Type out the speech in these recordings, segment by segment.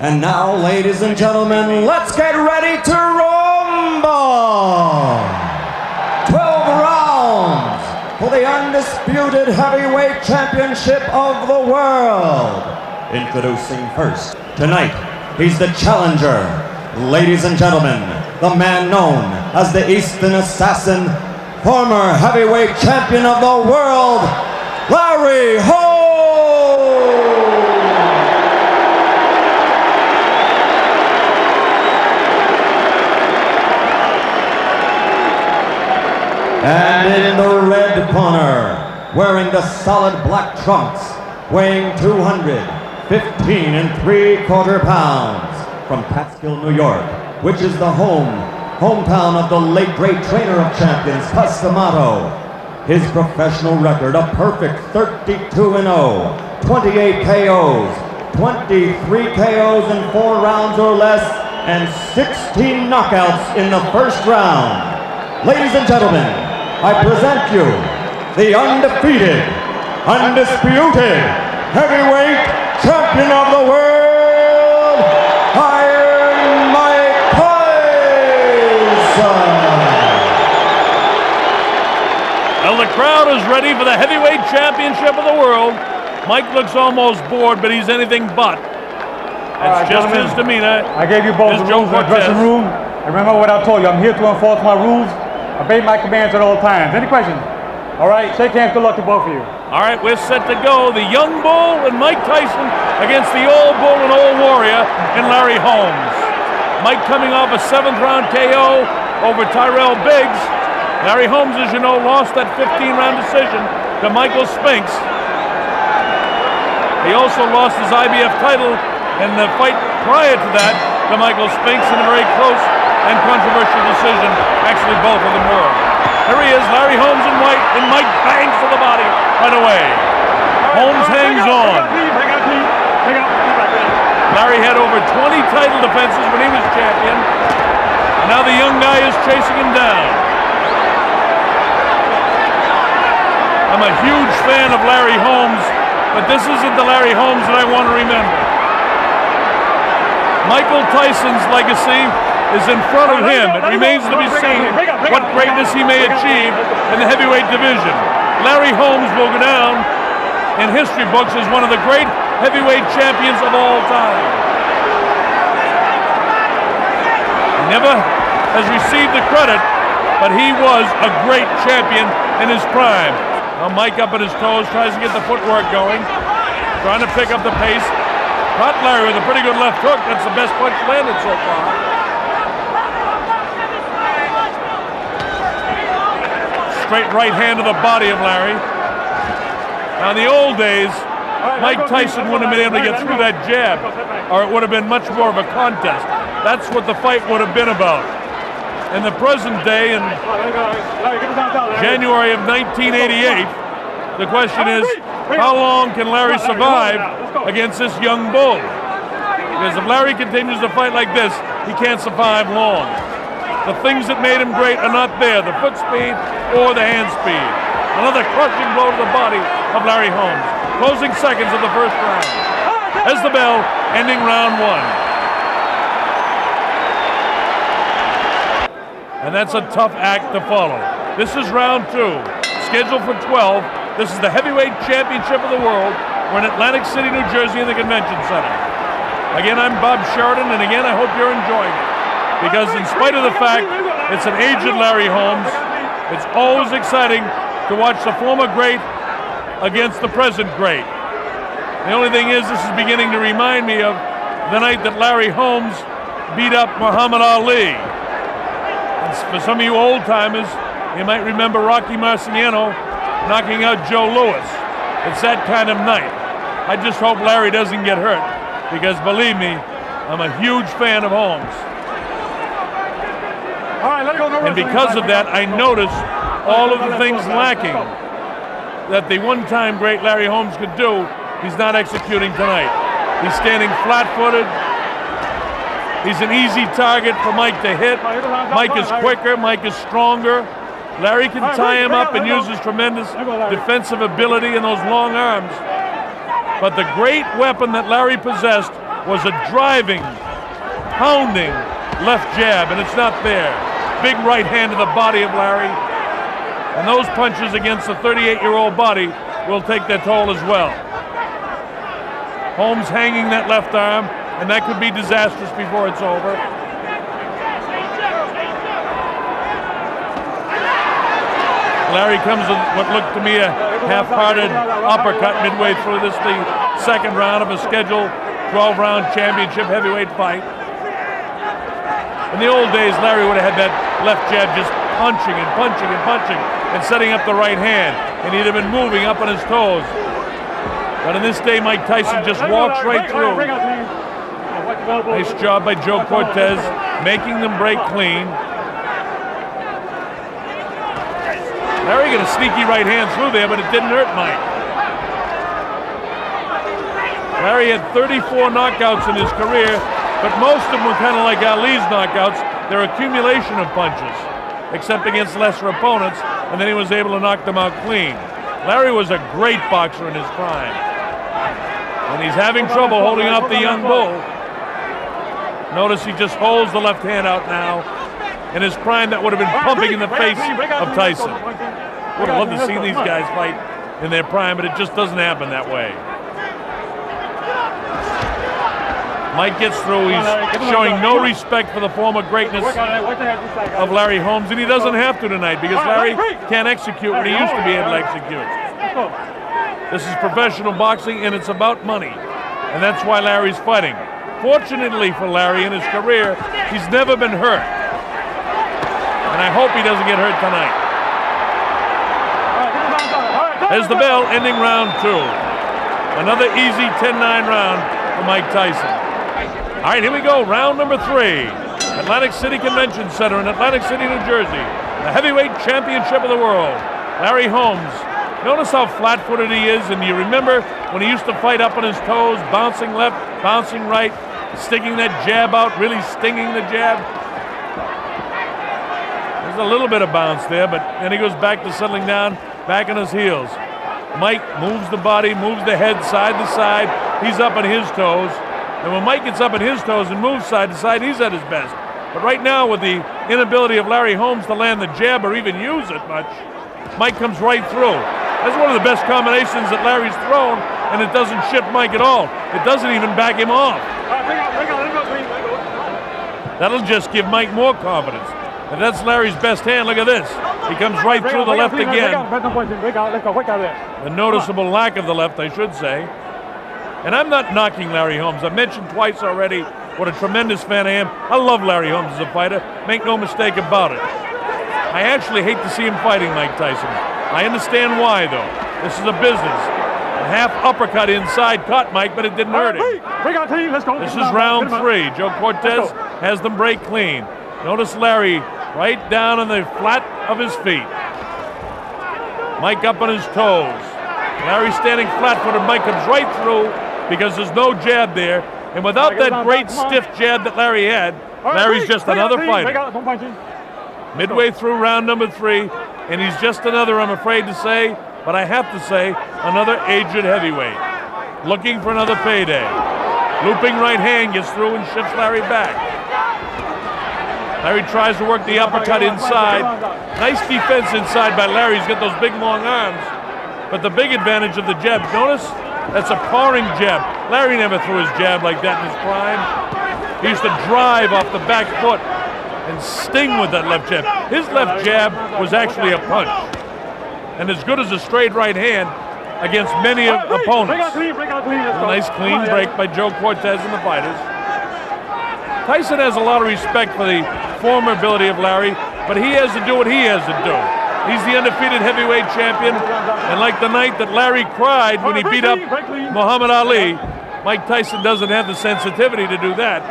And now, ladies and gentlemen, let's get ready to rumble! 12 rounds for the undisputed heavyweight championship of the world. Introducing first, tonight, he's the challenger. Ladies and gentlemen, the man known as the Eastern Assassin, former heavyweight champion of the world, Larry Holmes! And in the red corner, wearing the solid black trunks, weighing 215 3/4 pounds, from Catskill, New York, which is the hometown of the late great trainer of champions, Pasamato. His professional record, a perfect 32-0, 28 KOs, 23 KOs in 4 rounds or less, and 16 knockouts in the first round. Ladies and gentlemen, I present you the undefeated, undisputed heavyweight champion of the world, Iron Mike Tyson. Well, the crowd is ready for the heavyweight championship of the world. Mike looks almost bored, but he's anything but. That's just his demeanor. I gave you both the rules in the dressing room. Remember what I told you. I'm here to enforce my rules. Obey my commands at all times. Any questions? All right, shake hands. Good luck to both of you. All right, we're set to go. The young bull and Mike Tyson against the old bull and old warrior and Larry Holmes. Mike coming off a 7th round KO over Tyrell Biggs. Larry Holmes, as you know, lost that 15-round decision to Michael Spinks. He also lost his IBF title in the fight prior to that to Michael Spinks in a very close and controversial decision. Actually, both of them were. Here he is, Larry Holmes in white, and Mike bangs to the body right away. Holmes hangs on. Larry had over 20 title defenses when he was champion. Now the young guy is chasing him down. I'm a huge fan of Larry Holmes, but this isn't the Larry Holmes that I want to remember. Michael Tyson's legacy is in front of him. It remains to be seen what greatness he may achieve in the heavyweight division. Larry Holmes will go down in history books as one of the great heavyweight champions of all time. He never has received the credit, but he was a great champion in his prime. Now Mike up at his toes, tries to get the footwork going, trying to pick up the pace. Caught Larry with a pretty good left hook. That's the best punch landed so far. Straight right hand to the body of Larry. Now in the old days, Mike Tyson wouldn't have been able to get through that jab, or it would have been much more of a contest. That's what the fight would have been about. In the present day, in January of 1988, the question is, how long can Larry survive against this young bull? Because if Larry continues to fight like this, he can't survive long. The things that made him great are not there, the foot speed or the hand speed. Another crushing blow to the body of Larry Holmes. Closing seconds of the first round. As the bell, ending round 1. And that's a tough act to follow. This is round 2, scheduled for 12. This is the heavyweight championship of the world. We're in Atlantic City, New Jersey in the convention center. Again, I'm Bob Sheridan, and again, I hope you're enjoying it. Because in spite of the fact it's an aged Larry Holmes, it's always exciting to watch the former great against the present great. The only thing is, this is beginning to remind me of the night that Larry Holmes beat up Muhammad Ali. And for some of you old-timers, you might remember Rocky Marciano knocking out Joe Louis. It's that kind of night. I just hope Larry doesn't get hurt, because believe me, I'm a huge fan of Holmes. And because of that, I notice all of the things lacking that the one-time great Larry Holmes could do, he's not executing tonight. He's standing flat-footed. He's an easy target for Mike to hit. Mike is quicker, Mike is stronger. Larry can tie him up and use his tremendous defensive ability and those long arms. But the great weapon that Larry possessed was a driving, pounding left jab, and it's not there. Big right hand to the body of Larry. And those punches against the 38-year-old body will take their toll as well. Holmes hanging that left arm, and that could be disastrous before it's over. Larry comes with what looked to me a half-hearted uppercut midway through this, the second round of a scheduled 12-round championship heavyweight fight. In the old days, Larry would have had that left jab just punching and punching and punching and setting up the right hand, and he'd have been moving up on his toes. But in this day, Mike Tyson just walks right through. Nice job by Joe Cortez, making them break clean. Larry got a sneaky right hand through there, but it didn't hurt Mike. Larry had 34 knockouts in his career, but most of them were kind of like Ali's knockouts. They're accumulation of punches, except against lesser opponents, and then he was able to knock them out clean. Larry was a great boxer in his prime, and he's having trouble holding off the young bull. Notice he just holds the left hand out now. In his prime, that would have been pumping in the face of Tyson. Would have loved to see these guys fight in their prime, but it just doesn't happen that way. Mike gets through. He's showing no respect for the former greatness of Larry Holmes, and he doesn't have to tonight because Larry can't execute what he used to be able to execute. This is professional boxing, and it's about money, and that's why Larry's fighting. Fortunately for Larry in his career, he's never been hurt, and I hope he doesn't get hurt tonight. There's the bell, ending round 2. Another easy 10-9 round for Mike Tyson. All right, here we go, round number 3. Atlantic City Convention Center in Atlantic City, New Jersey. The heavyweight championship of the world. Larry Holmes. Notice how flat-footed he is, and you remember when he used to fight up on his toes, bouncing left, bouncing right, sticking that jab out, really stinging the jab. There's a little bit of bounce there, but then he goes back to settling down, back on his heels. Mike moves the body, moves the head side to side. He's up on his toes. And when Mike gets up on his toes and moves side to side, he's at his best. But right now, with the inability of Larry Holmes to land the jab or even use it much, Mike comes right through. That's one of the best combinations that Larry's thrown, and it doesn't shift Mike at all. It doesn't even back him off. That'll just give Mike more confidence. If that's Larry's best hand, look at this. He comes right through the left again. The noticeable lack of the left, I should say. And I'm not knocking Larry Holmes. I've mentioned twice already what a tremendous fan I am. I love Larry Holmes as a fighter. Make no mistake about it. I actually hate to see him fighting Mike Tyson. I understand why, though. This is a business. A half uppercut inside caught Mike, but it didn't hurt him. This is round 3. Joe Cortez has them break clean. Notice Larry right down on the flat of his feet. Mike up on his toes. Larry standing flat-footed. Mike comes right through because there's no jab there. And without that great stiff jab that Larry had, Larry's just another fighter. Midway through round number 3, and he's just another, I'm afraid to say, but I have to say, another aged heavyweight. Looking for another payday. Looping right hand gets through and shifts Larry back. Larry tries to work the uppercut inside. Nice defense inside by Larry. He's got those big long arms. But the big advantage of the jab, notice that's a powering jab. Larry never threw his jab like that in his prime. He used to drive off the back foot and sting with that left jab. His left jab was actually a punch, and as good as a straight right hand against many opponents. A nice clean break by Joe Cortez and the fighters. Tyson has a lot of respect for the former ability of Larry, but he has to do what he has to do. He's the undefeated heavyweight champion, and like the night that Larry cried when he beat up Muhammad Ali, Mike Tyson doesn't have the sensitivity to do that.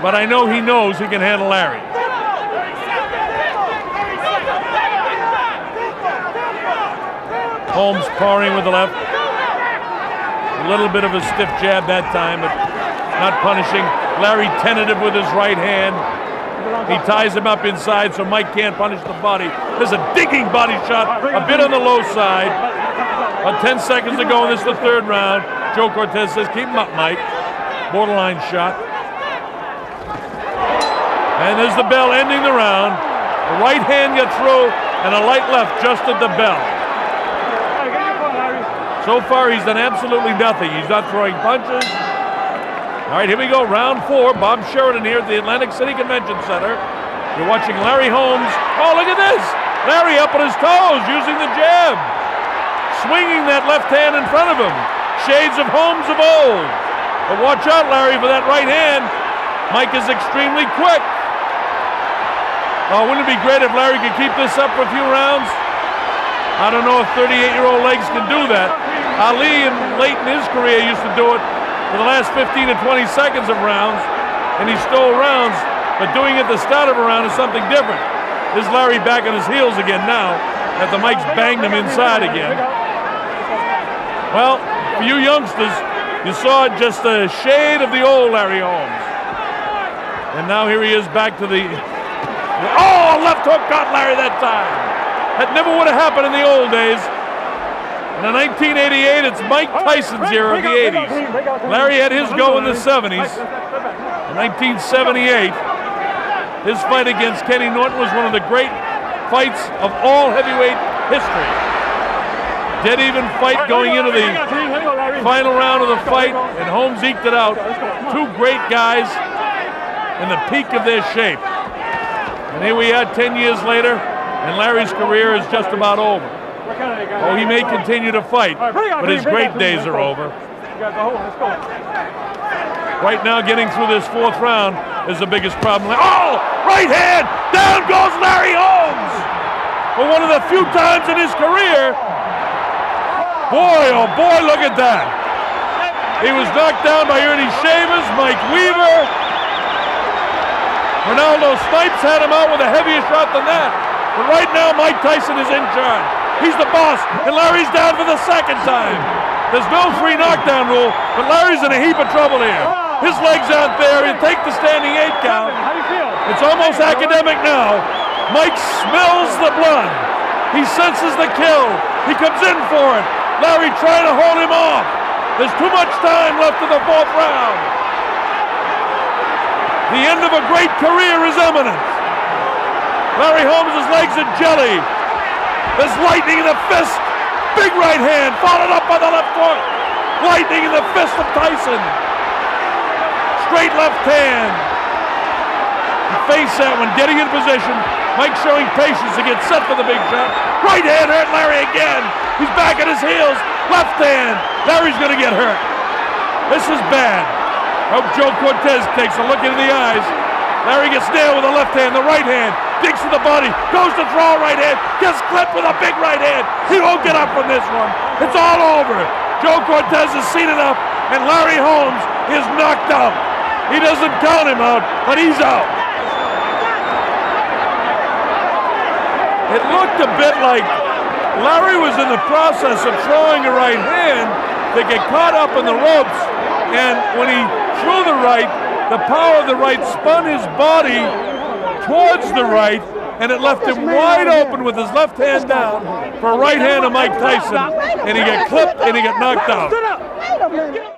But I know he knows he can handle Larry. Holmes powering with the left. A little bit of a stiff jab that time, but not punishing. Larry tentative with his right hand. He ties him up inside so Mike can't punish the body. There's a digging body shot, a bit on the low side. About 10 seconds to go, and this is the 3rd round. Joe Cortez says, keep him up, Mike. Borderline shot. And there's the bell ending the round. The right hand got through and a light left just at the bell. So far he's done absolutely nothing. He's not throwing punches. All right, here we go, round 4. Bob Sheridan here at the Atlantic City Convention Center. You're watching Larry Holmes. Oh, look at this. Larry up on his toes using the jab. Swinging that left hand in front of him. Shades of Holmes of old. But watch out, Larry, for that right hand. Mike is extremely quick. Oh, wouldn't it be great if Larry could keep this up for a few rounds? I don't know if 38-year-old legs can do that. Ali, late in his career, used to do it for the last 15 to 20 seconds of rounds, and he stole rounds, but doing it at the start of a round is something different. There's Larry back on his heels again now, after Mike's banged him inside again. Well, for you youngsters, you saw just a shade of the old Larry Holmes. And now here he is back to the... Oh, left hook got Larry that time. That never would have happened in the old days. And in 1988, it's Mike Tyson's era of the 80s. Larry had his go in the 70s. In 1978, his fight against Kenny Norton was one of the great fights of all heavyweight history. Dead even fight going into the final round of the fight, and Holmes eked it out. Two great guys in the peak of their shape. And here we are 10 years later, and Larry's career is just about over. Oh, he may continue to fight, but his great days are over. Right now, getting through this 4th round is the biggest problem. Oh, right hand! Down goes Larry Holmes! For one of the few times in his career. Boy, oh boy, look at that. He was knocked down by Ernie Shavers, Mike Weaver. Ronaldo Snipes had him out with a heavier shot than that. But right now, Mike Tyson is in charge. He's the boss, and Larry's down for the 2nd time. There's no free knockdown rule, but Larry's in a heap of trouble here. His legs aren't there. He'll take the standing 8 count. It's almost academic now. Mike smells the blood. He senses the kill. He comes in for it. Larry trying to hold him off. There's too much time left in the 4th round. The end of a great career is imminent. Larry Holmes' legs are jelly. There's lightning in the fist. Big right hand, followed up by the left hook. Lightning in the fist of Tyson. Straight left hand. He faced that one, getting in position. Mike showing patience to get set for the big shot. Right hand hurt Larry again. He's back at his heels. Left hand. Larry's going to get hurt. This is bad. Hope Joe Cortez takes a look into the eyes. Larry gets nailed with the left hand, the right hand, digs to the body, goes to throw right hand, gets clipped with a big right hand. He won't get up from this one. It's all over. Joe Cortez has seen it up, and Larry Holmes is knocked out. He doesn't count him out, but he's out. It looked a bit like Larry was in the process of throwing a right hand to get caught up in the ropes, and when he threw the right, the power of the right spun his body towards the right, and it left him wide open with his left hand down for a right hand of Mike Tyson, and he got clipped and he got knocked out.